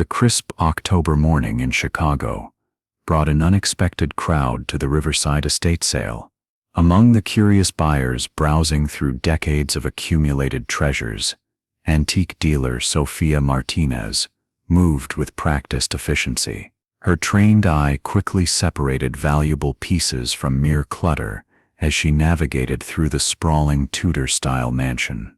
The crisp October morning in Chicago brought an unexpected crowd to the Riverside estate sale. Among the curious buyers browsing through decades of accumulated treasures, antique dealer Sophia Martinez moved with practiced efficiency. Her trained eye quickly separated valuable pieces from mere clutter as she navigated through the sprawling Tudor-style mansion.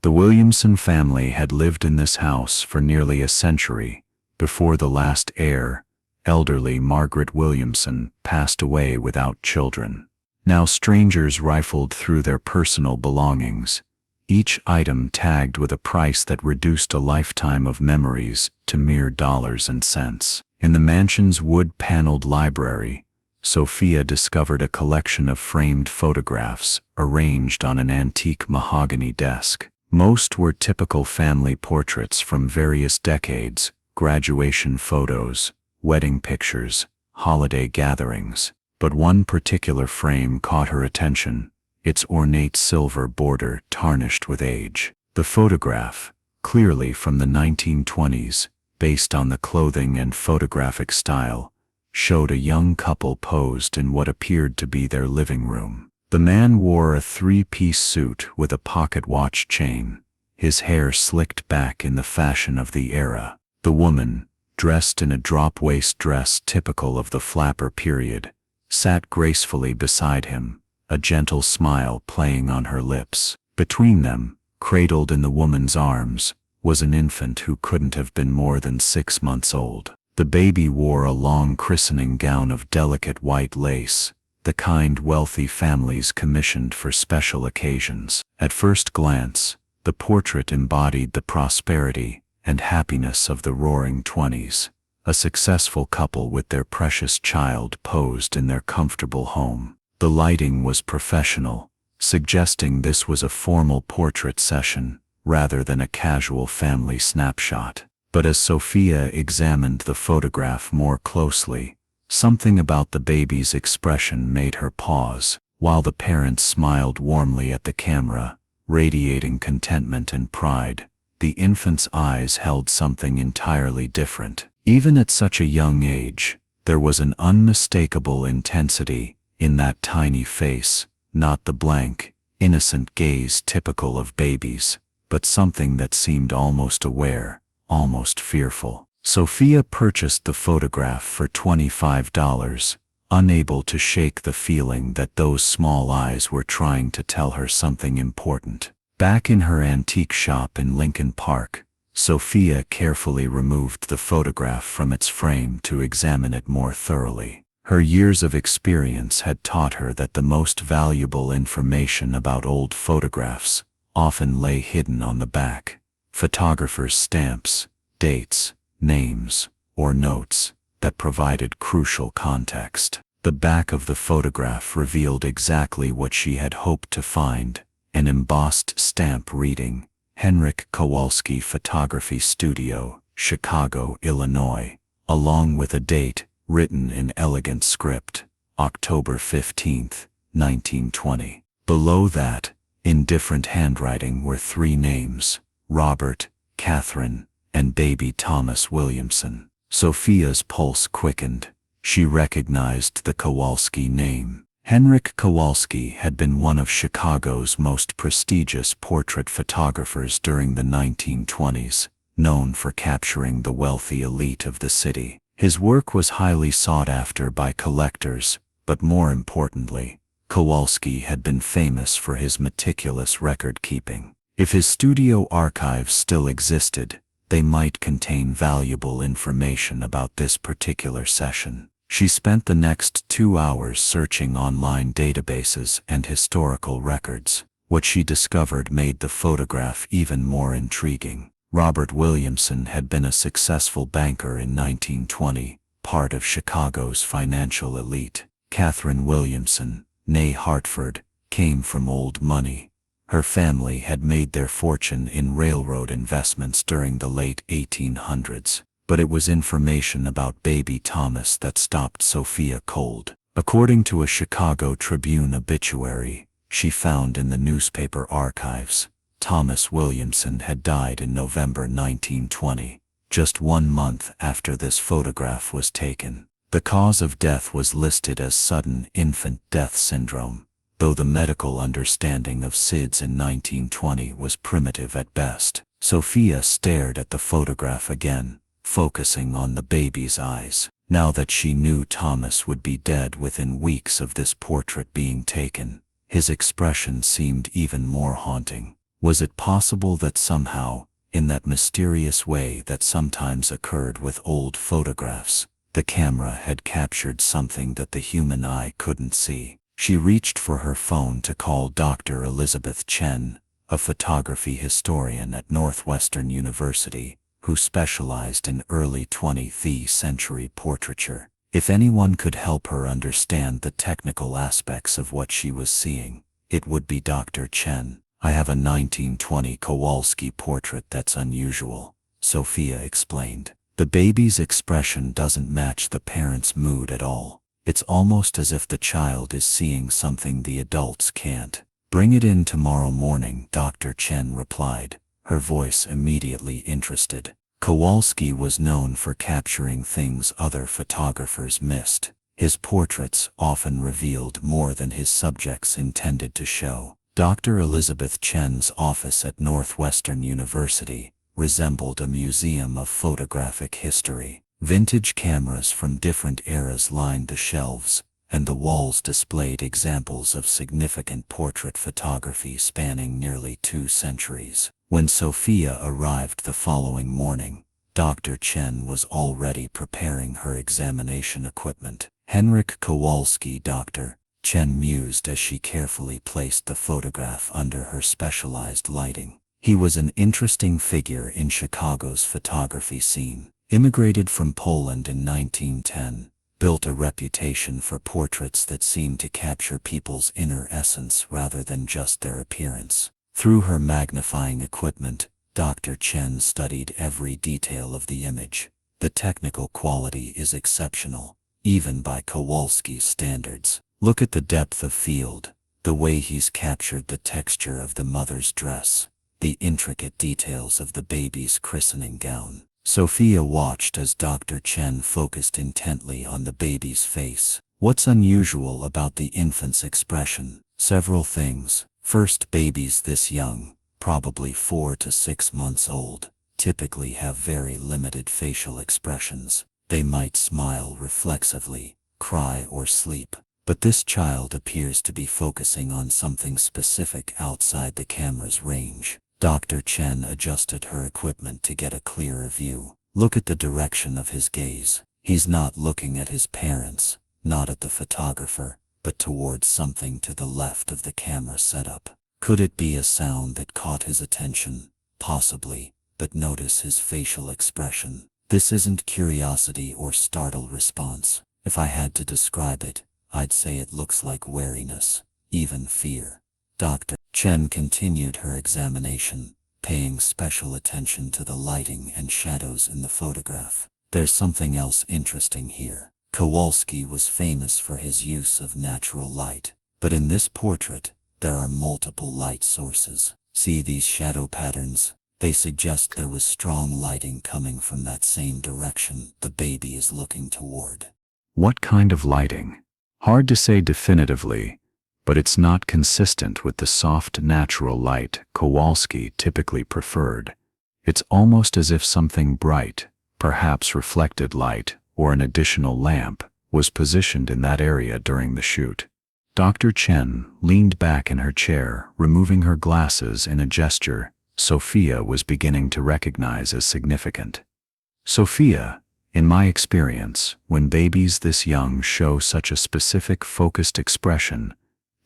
The Williamson family had lived in this house for nearly a century before the last heir, elderly Margaret Williamson, passed away without children. Now strangers rifled through their personal belongings, each item tagged with a price that reduced a lifetime of memories to mere dollars and cents. In the mansion's wood-paneled library, Sophia discovered a collection of framed photographs arranged on an antique mahogany desk. Most were typical family portraits from various decades, graduation photos, wedding pictures, holiday gatherings. But one particular frame caught her attention, its ornate silver border tarnished with age. The photograph, clearly from the 1920s, based on the clothing and photographic style, showed a young couple posed in what appeared to be their living room. The man wore a three-piece suit with a pocket watch chain, his hair slicked back in the fashion of the era. The woman, dressed in a drop-waist dress typical of the flapper period, sat gracefully beside him, a gentle smile playing on her lips. Between them, cradled in the woman's arms, was an infant who couldn't have been more than 6 months old. The baby wore a long christening gown of delicate white lace, the kind wealthy families commissioned for special occasions. At first glance, the portrait embodied the prosperity and happiness of the Roaring Twenties, a successful couple with their precious child posed in their comfortable home. The lighting was professional, suggesting this was a formal portrait session rather than a casual family snapshot. But as Sophia examined the photograph more closely, something about the baby's expression made her pause. While the parents smiled warmly at the camera, radiating contentment and pride, the infant's eyes held something entirely different. Even at such a young age, there was an unmistakable intensity in that tiny face, not the blank, innocent gaze typical of babies, but something that seemed almost aware, almost fearful. Sophia purchased the photograph for $25, unable to shake the feeling that those small eyes were trying to tell her something important. Back in her antique shop in Lincoln Park, Sophia carefully removed the photograph from its frame to examine it more thoroughly. Her years of experience had taught her that the most valuable information about old photographs often lay hidden on the back. Photographers' stamps, dates, names, or notes that provided crucial context. The back of the photograph revealed exactly what she had hoped to find, an embossed stamp reading, Henryk Kowalski Photography Studio, Chicago, Illinois, along with a date written in elegant script, October 15, 1920. Below that, in different handwriting, were 3 names, Robert, Catherine, and baby Thomas Williamson. Sophia's pulse quickened. She recognized the Kowalski name. Henryk Kowalski had been one of Chicago's most prestigious portrait photographers during the 1920s, known for capturing the wealthy elite of the city. His work was highly sought after by collectors, but more importantly, Kowalski had been famous for his meticulous record-keeping. If his studio archives still existed, they might contain valuable information about this particular session. She spent the next 2 hours searching online databases and historical records. What she discovered made the photograph even more intriguing. Robert Williamson had been a successful banker in 1920, part of Chicago's financial elite. Catherine Williamson, née Hartford, came from old money. Her family had made their fortune in railroad investments during the late 1800s. But it was information about baby Thomas that stopped Sophia cold. According to a Chicago Tribune obituary she found in the newspaper archives, Thomas Williamson had died in November 1920, just 1 month after this photograph was taken. The cause of death was listed as sudden infant death syndrome, though the medical understanding of SIDS in 1920 was primitive at best. Sophia stared at the photograph again, focusing on the baby's eyes. Now that she knew Thomas would be dead within weeks of this portrait being taken, his expression seemed even more haunting. Was it possible that somehow, in that mysterious way that sometimes occurred with old photographs, the camera had captured something that the human eye couldn't see? She reached for her phone to call Dr. Elizabeth Chen, a photography historian at Northwestern University, who specialized in early 20th century portraiture. If anyone could help her understand the technical aspects of what she was seeing, it would be Dr. Chen. "I have a 1920 Kowalski portrait that's unusual," Sophia explained. "The baby's expression doesn't match the parent's mood at all. It's almost as if the child is seeing something the adults can't." "Bring it in tomorrow morning," Dr. Chen replied, her voice immediately interested. Kowalski was known for capturing things other photographers missed. His portraits often revealed more than his subjects intended to show. Dr. Elizabeth Chen's office at Northwestern University resembled a museum of photographic history. Vintage cameras from different eras lined the shelves, and the walls displayed examples of significant portrait photography spanning nearly 2 centuries. When Sophia arrived the following morning, Dr. Chen was already preparing her examination equipment. "Henryk Kowalski," Dr. Chen mused as she carefully placed the photograph under her specialized lighting. "He was an interesting figure in Chicago's photography scene. Immigrated from Poland in 1910, built a reputation for portraits that seemed to capture people's inner essence rather than just their appearance." Through her magnifying equipment, Dr. Chen studied every detail of the image. "The technical quality is exceptional, even by Kowalski's standards. Look at the depth of field, the way he's captured the texture of the mother's dress, the intricate details of the baby's christening gown." Sophia watched as Dr. Chen focused intently on the baby's face. "What's unusual about the infant's expression?" "Several things. First, babies this young, probably 4 to 6 months old, typically have very limited facial expressions. They might smile reflexively, cry or sleep. But this child appears to be focusing on something specific outside the camera's range." Dr. Chen adjusted her equipment to get a clearer view. "Look at the direction of his gaze. He's not looking at his parents, not at the photographer, but towards something to the left of the camera setup. Could it be a sound that caught his attention? Possibly, but notice his facial expression. This isn't curiosity or startled response. If I had to describe it, I'd say it looks like wariness, even fear." Dr. Chen continued her examination, paying special attention to the lighting and shadows in the photograph. "There's something else interesting here. Kowalski was famous for his use of natural light, but in this portrait, there are multiple light sources. See these shadow patterns? They suggest there was strong lighting coming from that same direction the baby is looking toward." What kind of lighting? Hard to say definitively, but it's not consistent with the soft natural light Kowalski typically preferred. It's almost as if something bright, perhaps reflected light or an additional lamp, was positioned in that area during the shoot. Dr. Chen leaned back in her chair, removing her glasses in a gesture Sophia was beginning to recognize as significant. "Sophia, in my experience, when babies this young show such a specific focused expression,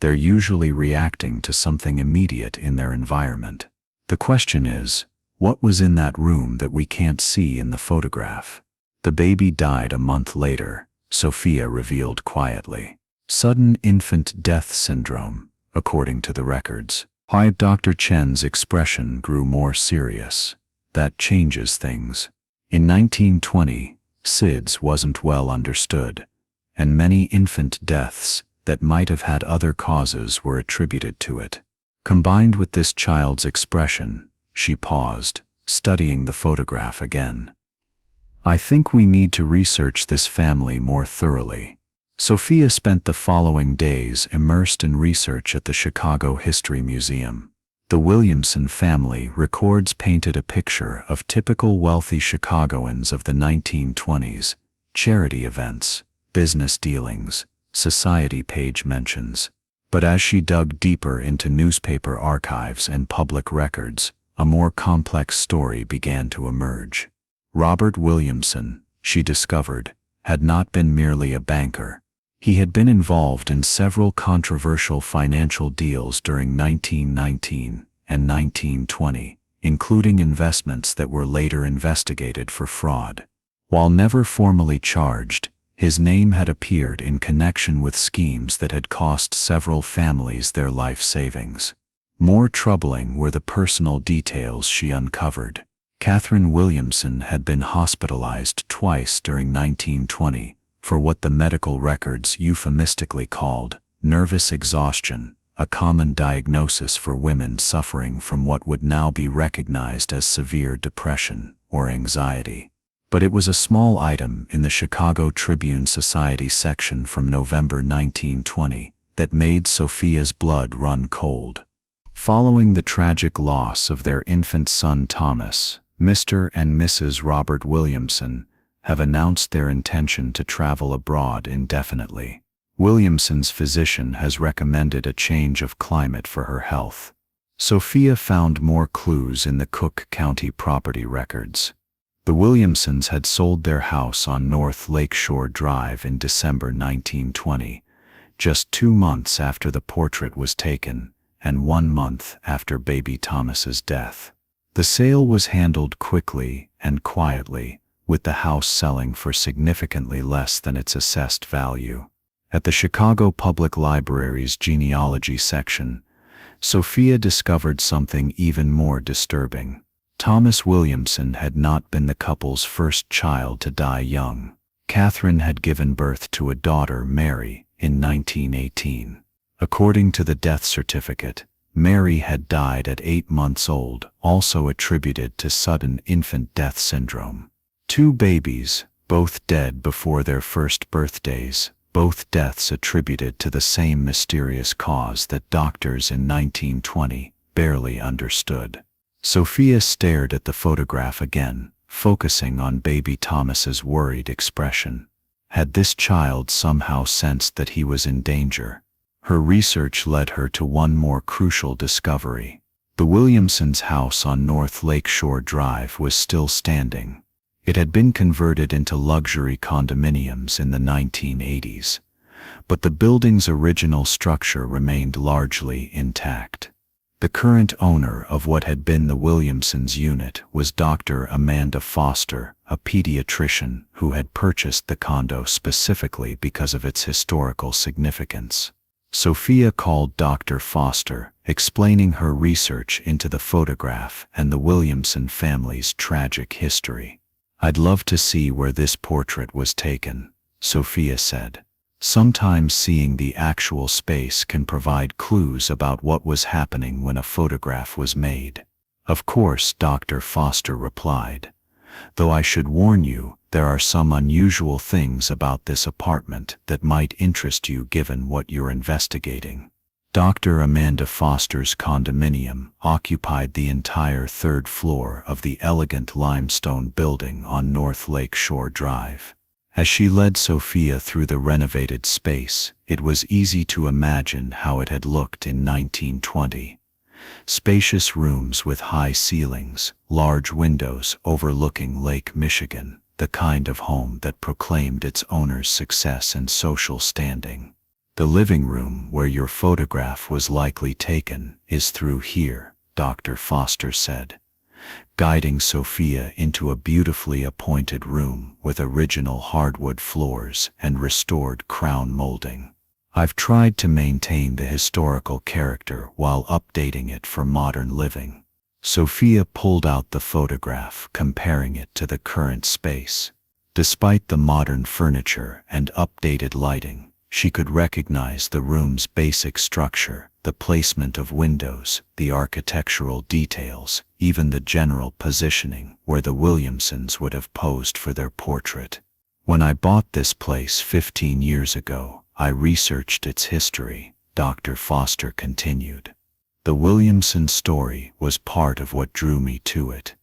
they're usually reacting to something immediate in their environment. The question is, what was in that room that we can't see in the photograph?" "The baby died a month later," Sophia revealed quietly. "Sudden infant death syndrome, according to the records." Dr. Chen's expression grew more serious. "That changes things. In 1920, SIDS wasn't well understood, and many infant deaths that might have had other causes were attributed to it. Combined with this child's expression," she paused, studying the photograph again. I think we need to research this family more thoroughly. Sophia spent the following days immersed in research at the Chicago History Museum. The Williamson family records painted a picture of typical wealthy Chicagoans of the 1920s: charity events, business dealings, society page mentions. But as she dug deeper into newspaper archives and public records, a more complex story began to emerge. Robert Williamson, she discovered, had not been merely a banker. He had been involved in several controversial financial deals during 1919 and 1920, including investments that were later investigated for fraud. While never formally charged, his name had appeared in connection with schemes that had cost several families their life savings. More troubling were the personal details she uncovered. Catherine Williamson had been hospitalized twice during 1920 for what the medical records euphemistically called nervous exhaustion, a common diagnosis for women suffering from what would now be recognized as severe depression or anxiety. But it was a small item in the Chicago Tribune Society section from November 1920 that made Sophia's blood run cold. Following the tragic loss of their infant son Thomas, Mr. and Mrs. Robert Williamson have announced their intention to travel abroad indefinitely. Williamson's physician has recommended a change of climate for her health. Sophia found more clues in the Cook County property records. The Williamsons had sold their house on North Lakeshore Drive in December 1920, just 2 months after the portrait was taken, and 1 month after baby Thomas's death. The sale was handled quickly and quietly, with the house selling for significantly less than its assessed value. At the Chicago Public Library's genealogy section, Sophia discovered something even more disturbing. Thomas Williamson had not been the couple's first child to die young. Catherine had given birth to a daughter, Mary, in 1918. According to the death certificate, Mary had died at 8 months old, also attributed to sudden infant death syndrome. 2 babies, both dead before their first birthdays, both deaths attributed to the same mysterious cause that doctors in 1920 barely understood. Sophia stared at the photograph again, focusing on baby Thomas's worried expression. Had this child somehow sensed that he was in danger? Her research led her to one more crucial discovery. The Williamsons' house on North Lakeshore Drive was still standing. It had been converted into luxury condominiums in the 1980s, but the building's original structure remained largely intact. The current owner of what had been the Williamsons' unit was Dr. Amanda Foster, a pediatrician who had purchased the condo specifically because of its historical significance. Sophia called Dr. Foster, explaining her research into the photograph and the Williamson family's tragic history. "I'd love to see where this portrait was taken," Sophia said. "Sometimes seeing the actual space can provide clues about what was happening when a photograph was made." "Of course," Dr. Foster replied. "Though I should warn you, there are some unusual things about this apartment that might interest you given what you're investigating." Dr. Amanda Foster's condominium occupied the entire 3rd floor of the elegant limestone building on North Lakeshore Drive. As she led Sophia through the renovated space, it was easy to imagine how it had looked in 1920. Spacious rooms with high ceilings, large windows overlooking Lake Michigan, the kind of home that proclaimed its owner's success and social standing. "The living room where your photograph was likely taken is through here," Dr. Foster said, guiding Sophia into a beautifully appointed room with original hardwood floors and restored crown molding. "I've tried to maintain the historical character while updating it for modern living." Sophia pulled out the photograph, comparing it to the current space. Despite the modern furniture and updated lighting, She could recognize the room's basic structure, the placement of windows, the architectural details, even the general positioning where the Williamsons would have posed for their portrait. When I bought this place 15 years ago, I researched its history, Dr. Foster continued. The Williamson story was part of what drew me to it.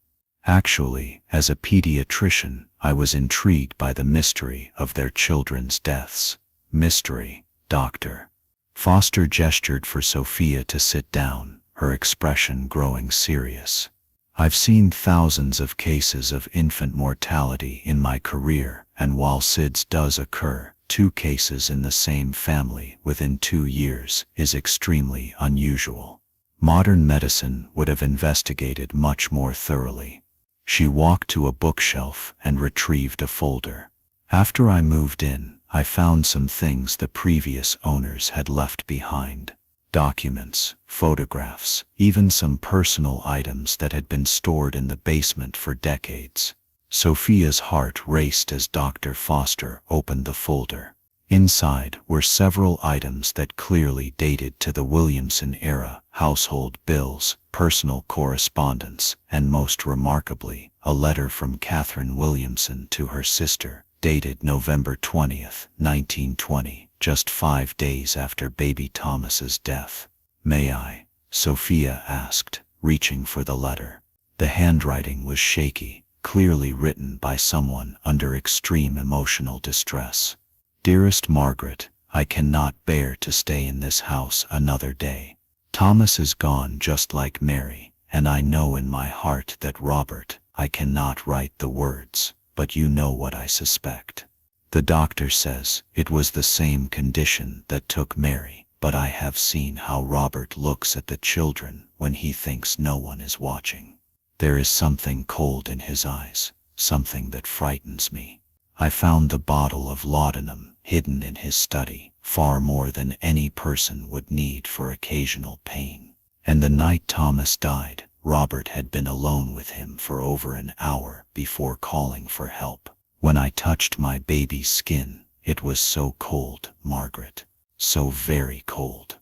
Actually, as a pediatrician, I was intrigued by the mystery of their children's deaths. Mystery, Dr. Foster gestured for Sophia to sit down, her expression growing serious. I've seen thousands of cases of infant mortality in my career, and while SIDS does occur, 2 cases in the same family within 2 years is extremely unusual. Modern medicine would have investigated much more thoroughly. She walked to a bookshelf and retrieved a folder. After I moved in, I found some things the previous owners had left behind. Documents, photographs, even some personal items that had been stored in the basement for decades. Sophia's heart raced as Dr. Foster opened the folder. Inside were several items that clearly dated to the Williamson era: household bills, personal correspondence, and most remarkably, a letter from Catherine Williamson to her sister, dated November 20th, 1920, just 5 days after baby Thomas's death. "May I?" Sophia asked, reaching for the letter. The handwriting was shaky, clearly written by someone under extreme emotional distress. "Dearest Margaret, I cannot bear to stay in this house another day. Thomas is gone just like Mary, and I know in my heart that Robert, I cannot write the words, but you know what I suspect. The doctor says it was the same condition that took Mary, but I have seen how Robert looks at the children when he thinks no one is watching. There is something cold in his eyes, something that frightens me. I found the bottle of laudanum hidden in his study, far more than any person would need for occasional pain. And the night Thomas died, Robert had been alone with him for over an hour before calling for help. When I touched my baby's skin, it was so cold, Margaret, so very cold."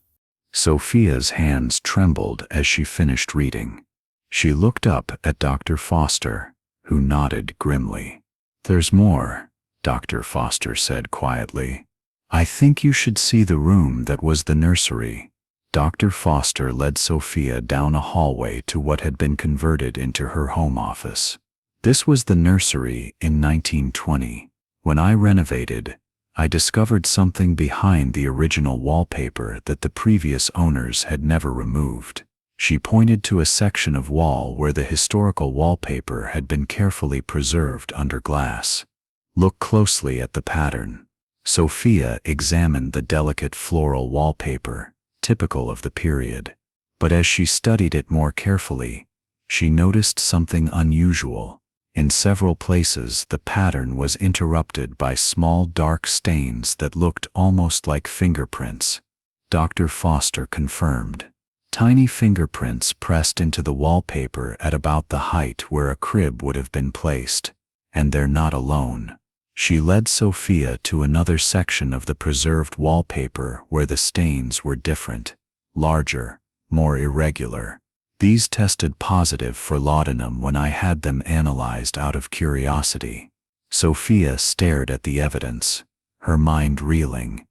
Sophia's hands trembled as she finished reading. She looked up at Dr. Foster, who nodded grimly. "There's more," Dr. Foster said quietly. "I think you should see the room that was the nursery." Dr. Foster led Sophia down a hallway to what had been converted into her home office. "This was the nursery in 1920. When I renovated, I discovered something behind the original wallpaper that the previous owners had never removed." She pointed to a section of wall where the historical wallpaper had been carefully preserved under glass. "Look closely at the pattern." Sophia examined the delicate floral wallpaper, typical of the period. But as she studied it more carefully, she noticed something unusual. In several places, the pattern was interrupted by small dark stains that looked almost like fingerprints. Dr. Foster confirmed. Tiny fingerprints pressed into the wallpaper at about the height where a crib would have been placed. And they're not alone. She led Sophia to another section of the preserved wallpaper where the stains were different, larger, more irregular. These tested positive for laudanum when I had them analyzed out of curiosity. Sophia stared at the evidence, her mind reeling.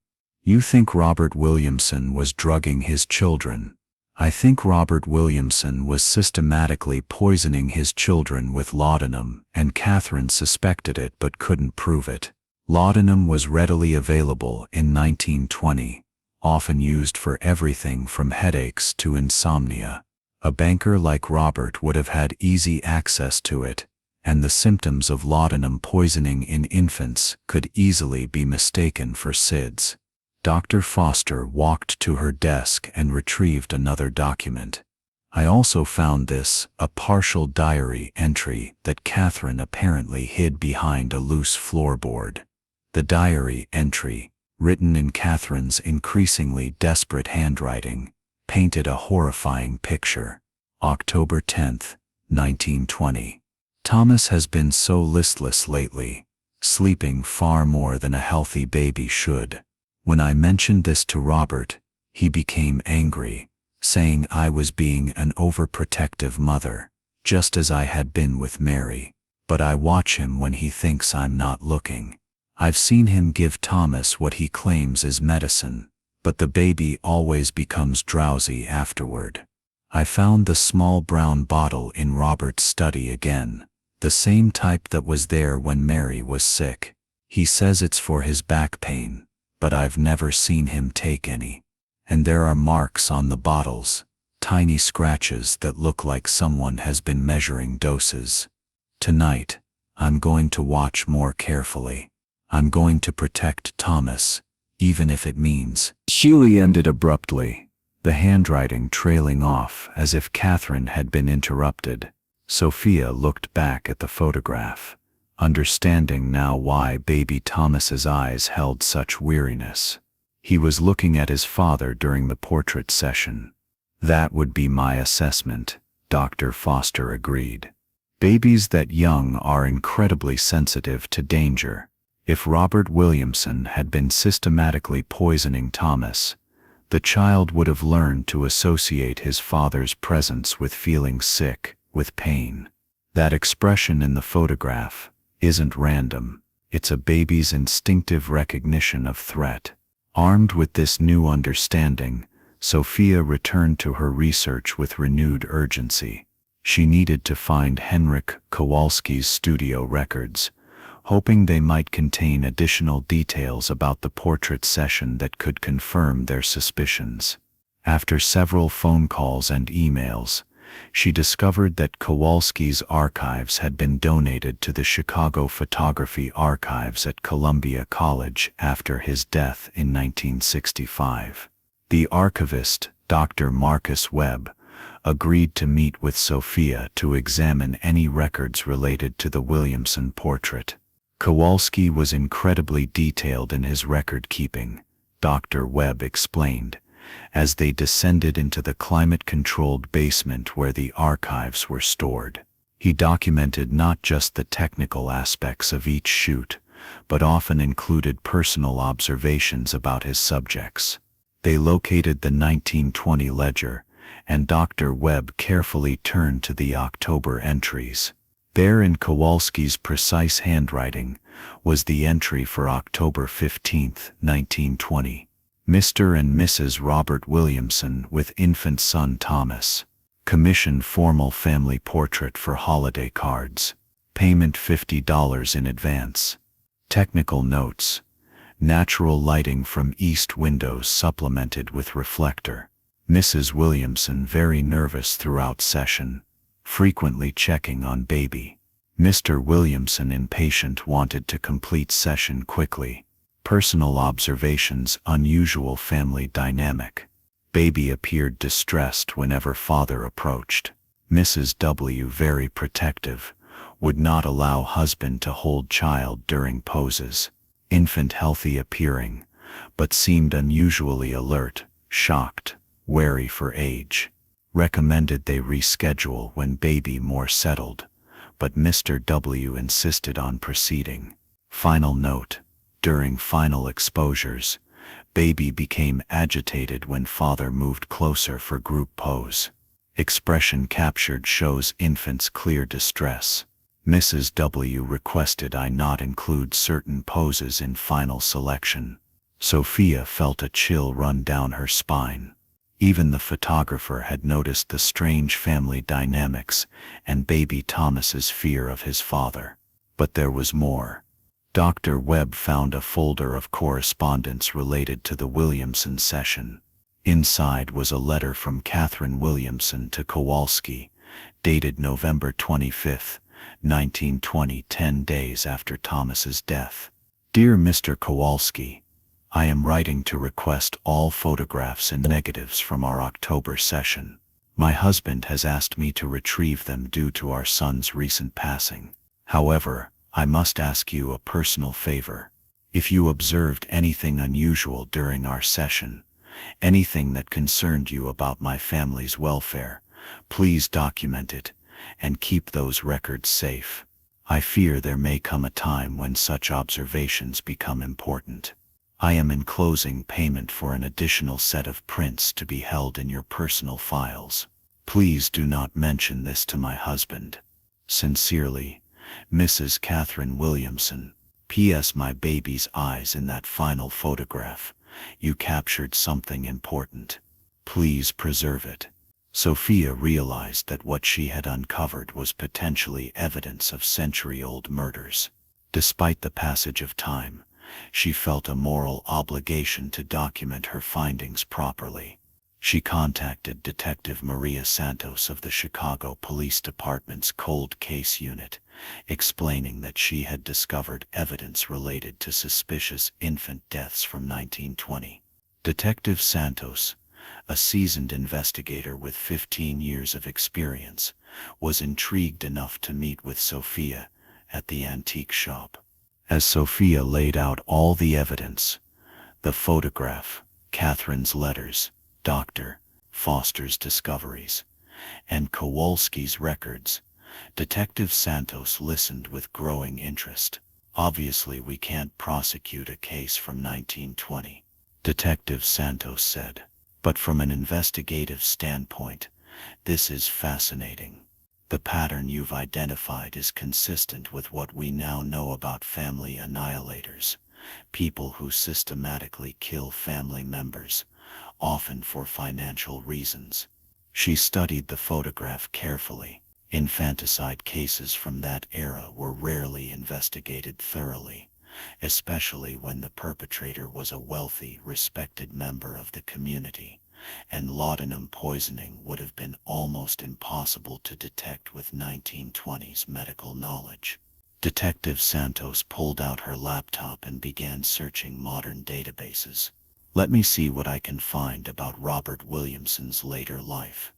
"You think Robert Williamson was drugging his children. I think Robert Williamson was systematically poisoning his children with laudanum, and Catherine suspected it but couldn't prove it. Laudanum was readily available in 1920, often used for everything from headaches to insomnia. A banker like Robert would have had easy access to it, and the symptoms of laudanum poisoning in infants could easily be mistaken for SIDS." Dr. Foster walked to her desk and retrieved another document. "I also found this, a partial diary entry that Catherine apparently hid behind a loose floorboard." The diary entry, written in Catherine's increasingly desperate handwriting, painted a horrifying picture. October 10th, 1920. "Thomas has been so listless lately, sleeping far more than a healthy baby should. When I mentioned this to Robert, he became angry, saying I was being an overprotective mother, just as I had been with Mary. But I watch him when he thinks I'm not looking. I've seen him give Thomas what he claims is medicine, but the baby always becomes drowsy afterward. I found the small brown bottle in Robert's study again, the same type that was there when Mary was sick. He says it's for his back pain, but I've never seen him take any. And there are marks on the bottles, tiny scratches that look like someone has been measuring doses. Tonight, I'm going to watch more carefully. I'm going to protect Thomas, even if it means. Sheely ended abruptly, the handwriting trailing off as if Catherine had been interrupted. Sophia looked back at the photograph, understanding now why baby Thomas's eyes held such weariness. He was looking at his father during the portrait session. That would be my assessment, Dr. Foster agreed. Babies that young are incredibly sensitive to danger. If Robert Williamson had been systematically poisoning Thomas, the child would have learned to associate his father's presence with feeling sick, with pain. That expression in the photograph isn't random. It's a baby's instinctive recognition of threat. Armed with this new understanding, Sophia returned to her research with renewed urgency. She needed to find Henryk Kowalski's studio records, hoping they might contain additional details about the portrait session that could confirm their suspicions. After several phone calls and emails, she discovered that Kowalski's archives had been donated to the Chicago Photography Archives at Columbia College after his death in 1965. The archivist, Dr. Marcus Webb, agreed to meet with Sophia to examine any records related to the Williamson portrait. Kowalski was incredibly detailed in his record-keeping, Dr. Webb explained, as they descended into the climate-controlled basement where the archives were stored. He documented not just the technical aspects of each shoot, but often included personal observations about his subjects. They located the 1920 ledger, and Dr. Webb carefully turned to the October entries. There in Kowalski's precise handwriting was the entry for October 15, 1920. Mr. and Mrs. Robert Williamson with infant son Thomas. Commissioned formal family portrait for holiday cards. Payment $50 in advance. Technical notes. Natural lighting from east windows supplemented with reflector. Mrs. Williamson very nervous throughout session, frequently checking on baby. Mr. Williamson impatient, wanted to complete session quickly. Personal observations, unusual family dynamic. Baby appeared distressed whenever father approached. Mrs. W very protective, would not allow husband to hold child during poses. Infant healthy appearing, but seemed unusually alert, shocked, wary for age. Recommended they reschedule when baby more settled, but Mr. W insisted on proceeding. Final note. During final exposures, baby became agitated when father moved closer for group pose. Expression captured shows infant's clear distress. Mrs. W requested I not include certain poses in final selection. Sophia felt a chill run down her spine. Even the photographer had noticed the strange family dynamics and baby Thomas's fear of his father. But there was more. Dr. Webb found a folder of correspondence related to the Williamson session. Inside was a letter from Catherine Williamson to Kowalski, dated November 25, 1920, 10 days after Thomas's death. Dear Mr. Kowalski, I am writing to request all photographs and negatives from our October session. My husband has asked me to retrieve them due to our son's recent passing. However, I must ask you a personal favor. If you observed anything unusual during our session, anything that concerned you about my family's welfare, please document it and keep those records safe. I fear there may come a time when such observations become important. I am enclosing payment for an additional set of prints to be held in your personal files. Please do not mention this to my husband. Sincerely, Mrs. Catherine Williamson. P.S. My baby's eyes in that final photograph. You captured something important. Please preserve it. Sophia realized that what she had uncovered was potentially evidence of century-old murders. Despite the passage of time, she felt a moral obligation to document her findings properly. She contacted Detective Maria Santos of the Chicago Police Department's Cold Case Unit, explaining that she had discovered evidence related to suspicious infant deaths from 1920. Detective Santos, a seasoned investigator with 15 years of experience, was intrigued enough to meet with Sophia at the antique shop. As Sophia laid out all the evidence, the photograph, Catherine's letters, Dr. Foster's discoveries, and Kowalski's records, Detective Santos listened with growing interest. Obviously, we can't prosecute a case from 1920, Detective Santos said. But from an investigative standpoint, this is fascinating. The pattern you've identified is consistent with what we now know about family annihilators, people who systematically kill family members, often for financial reasons. She studied the photograph carefully. Infanticide cases from that era were rarely investigated thoroughly, especially when the perpetrator was a wealthy, respected member of the community, and laudanum poisoning would have been almost impossible to detect with 1920s medical knowledge. Detective Santos pulled out her laptop and began searching modern databases. Let me see what I can find about Robert Williamson's later life.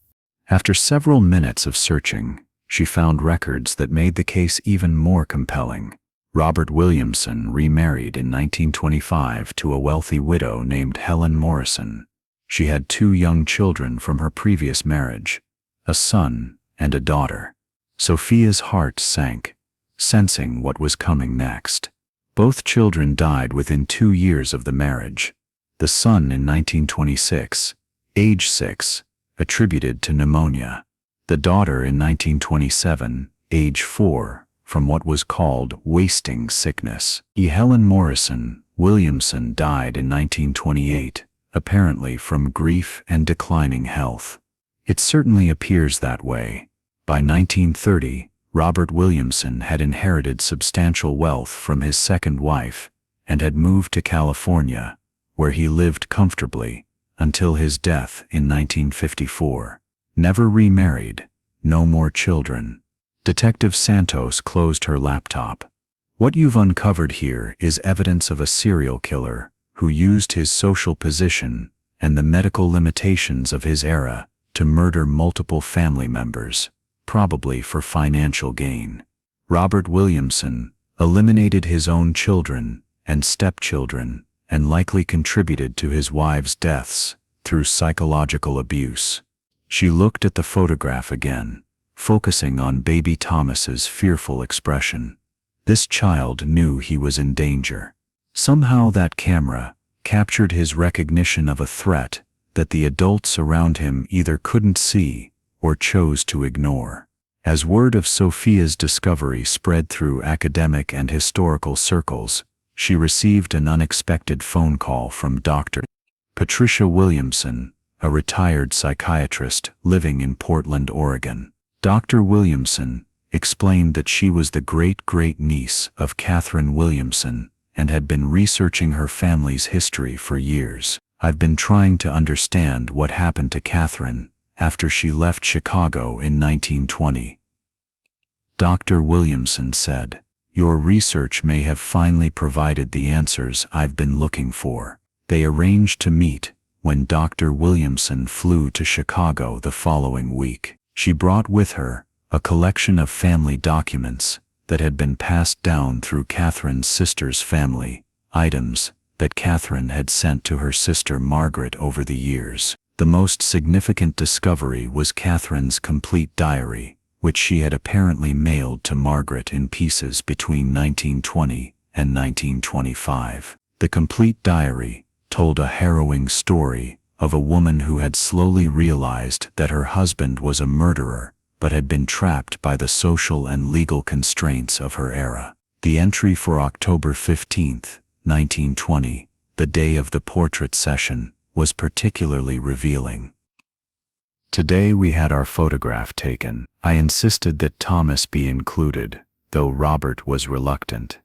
After several minutes of searching, she found records that made the case even more compelling. Robert Williamson remarried in 1925 to a wealthy widow named Helen Morrison. She had 2 young children from her previous marriage, a son and a daughter. Sophia's heart sank, sensing what was coming next. Both children died within 2 years of the marriage. The son in 1926, age 6, attributed to pneumonia. The daughter in 1927, age 4, from what was called wasting sickness. Helen Morrison Williamson died in 1928, apparently from grief and declining health. It certainly appears that way. By 1930, Robert Williamson had inherited substantial wealth from his second wife and had moved to California, where he lived comfortably until his death in 1954. Never remarried, no more children. Detective Santos closed her laptop. What you've uncovered here is evidence of a serial killer who used his social position and the medical limitations of his era to murder multiple family members, probably for financial gain. Robert Williamson eliminated his own children and stepchildren and likely contributed to his wives' deaths through psychological abuse. She looked at the photograph again, focusing on baby Thomas's fearful expression. This child knew he was in danger. Somehow that camera captured his recognition of a threat that the adults around him either couldn't see or chose to ignore. As word of Sophia's discovery spread through academic and historical circles, she received an unexpected phone call from Dr. Patricia Williamson, a retired psychiatrist living in Portland, Oregon. Dr. Williamson explained that she was the great-great-niece of Catherine Williamson and had been researching her family's history for years. I've been trying to understand what happened to Catherine after she left Chicago in 1920. Dr. Williamson said, "Your research may have finally provided the answers I've been looking for." They arranged to meet when Dr. Williamson flew to Chicago the following week. She brought with her a collection of family documents that had been passed down through Catherine's sister's family, items that Catherine had sent to her sister Margaret over the years. The most significant discovery was Catherine's complete diary, which she had apparently mailed to Margaret in pieces between 1920 and 1925. The complete diary told a harrowing story of a woman who had slowly realized that her husband was a murderer, but had been trapped by the social and legal constraints of her era. The entry for October 15, 1920, the day of the portrait session, was particularly revealing. Today we had our photograph taken. I insisted that Thomas be included, though Robert was reluctant.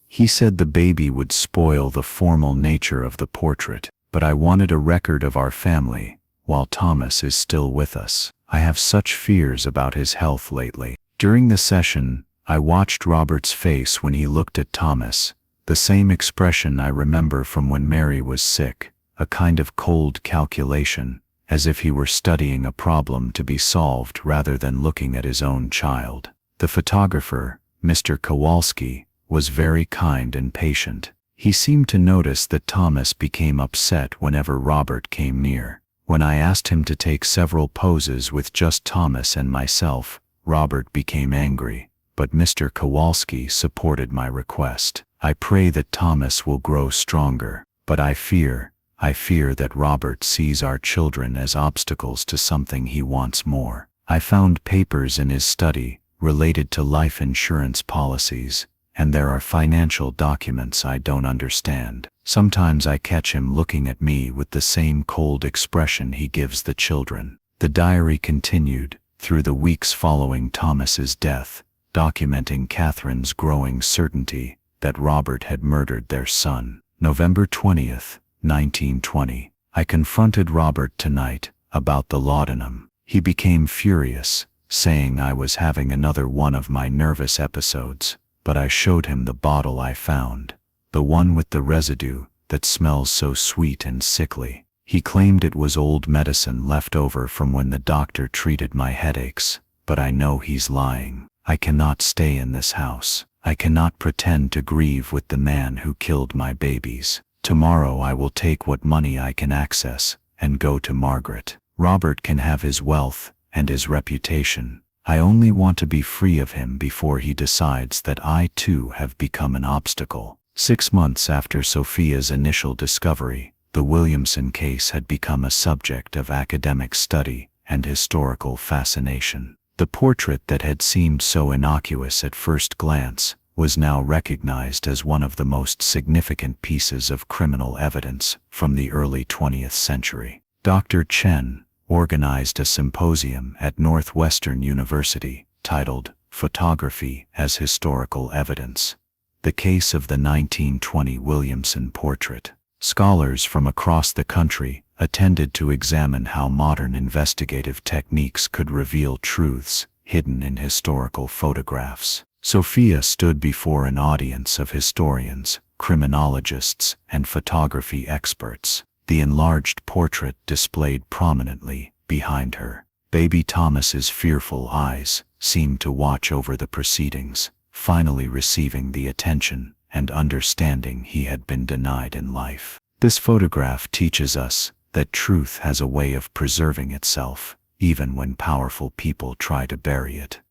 He said the baby would spoil the formal nature of the portrait, but I wanted a record of our family, while Thomas is still with us. I have such fears about his health lately. During the session, I watched Robert's face when he looked at Thomas, the same expression I remember from when Mary was sick, a kind of cold calculation, as if he were studying a problem to be solved rather than looking at his own child. The photographer, Mr. Kowalski, was very kind and patient. He seemed to notice that Thomas became upset whenever Robert came near. When I asked him to take several poses with just Thomas and myself, Robert became angry, but Mr. Kowalski supported my request. I pray that Thomas will grow stronger, but I fear that Robert sees our children as obstacles to something he wants more. I found papers in his study related to life insurance policies, and there are financial documents I don't understand. Sometimes I catch him looking at me with the same cold expression he gives the children. The diary continued through the weeks following Thomas's death, documenting Catherine's growing certainty that Robert had murdered their son. November 20th, 1920. I confronted Robert tonight about the laudanum. He became furious, saying I was having another one of my nervous episodes, but I showed him the bottle I found, the one with the residue that smells so sweet and sickly. He claimed it was old medicine left over from when the doctor treated my headaches, but I know he's lying. I cannot stay in this house. I cannot pretend to grieve with the man who killed my babies. Tomorrow I will take what money I can access and go to Margaret. Robert can have his wealth and his reputation. I only want to be free of him before he decides that I too have become an obstacle. 6 months after Sophia's initial discovery, the Williamson case had become a subject of academic study and historical fascination. The portrait that had seemed so innocuous at first glance was now recognized as one of the most significant pieces of criminal evidence from the early 20th century. Dr. Chen organized a symposium at Northwestern University titled Photography as Historical Evidence: The Case of the 1920 Williamson Portrait. Scholars from across the country attended to examine how modern investigative techniques could reveal truths hidden in historical photographs. Sophia stood before an audience of historians, criminologists, and photography experts. The enlarged portrait displayed prominently behind her. Baby Thomas's fearful eyes seemed to watch over the proceedings, finally receiving the attention and understanding he had been denied in life. This photograph teaches us that truth has a way of preserving itself, even when powerful people try to bury it.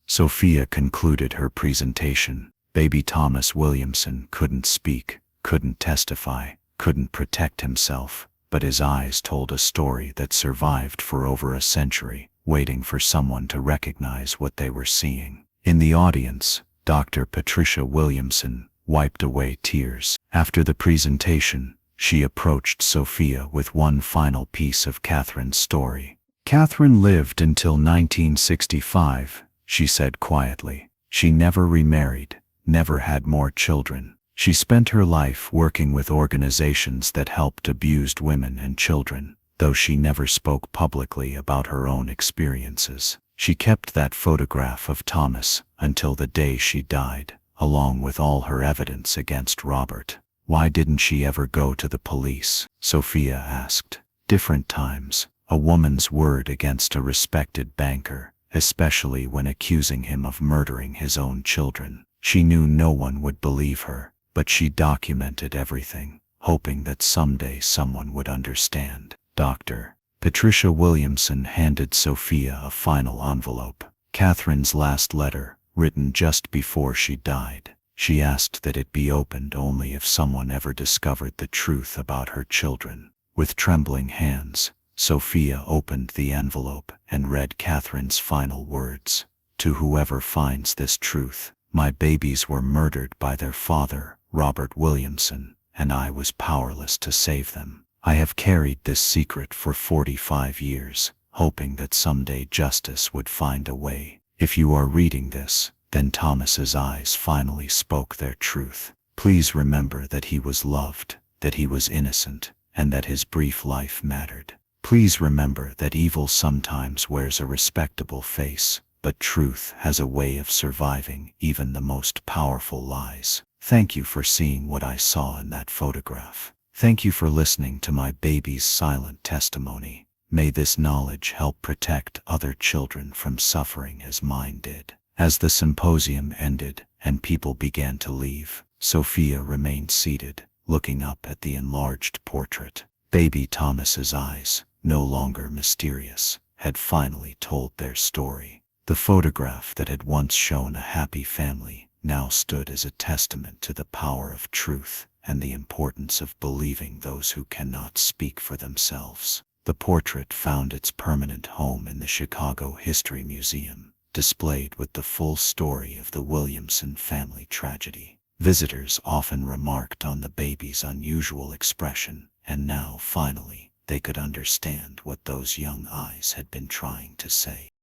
Sophia concluded her presentation. Baby Thomas Williamson couldn't speak, couldn't testify, couldn't protect himself, but his eyes told a story that survived for over a century, waiting for someone to recognize what they were seeing. In the audience, Dr. Patricia Williamson wiped away tears. After the presentation, she approached Sophia with one final piece of Catherine's story. Catherine lived until 1965, she said quietly. She never remarried, never had more children. She spent her life working with organizations that helped abused women and children, though she never spoke publicly about her own experiences. She kept that photograph of Thomas until the day she died, along with all her evidence against Robert. Why didn't she ever go to the police? Sophia asked. Different times, a woman's word against a respected banker, especially when accusing him of murdering his own children. She knew no one would believe her, but she documented everything, hoping that someday someone would understand. Dr. Patricia Williamson handed Sophia a final envelope. Catherine's last letter, written just before she died. She asked that it be opened only if someone ever discovered the truth about her children. With trembling hands, Sophia opened the envelope and read Catherine's final words. To whoever finds this truth, my babies were murdered by their father, Robert Williamson, and I was powerless to save them. I have carried this secret for 45 years, hoping that someday justice would find a way. If you are reading this, then Thomas's eyes finally spoke their truth. Please remember that he was loved, that he was innocent, and that his brief life mattered. Please remember that evil sometimes wears a respectable face, but truth has a way of surviving even the most powerful lies. Thank you for seeing what I saw in that photograph. Thank you for listening to my baby's silent testimony. May this knowledge help protect other children from suffering as mine did. As the symposium ended and people began to leave, Sophia remained seated, looking up at the enlarged portrait. Baby Thomas's eyes, no longer mysterious, had finally told their story. The photograph that had once shown a happy family now stood as a testament to the power of truth and the importance of believing those who cannot speak for themselves. The portrait found its permanent home in the Chicago History Museum, displayed with the full story of the Williamson family tragedy. Visitors often remarked on the baby's unusual expression, and now, finally, they could understand what those young eyes had been trying to say.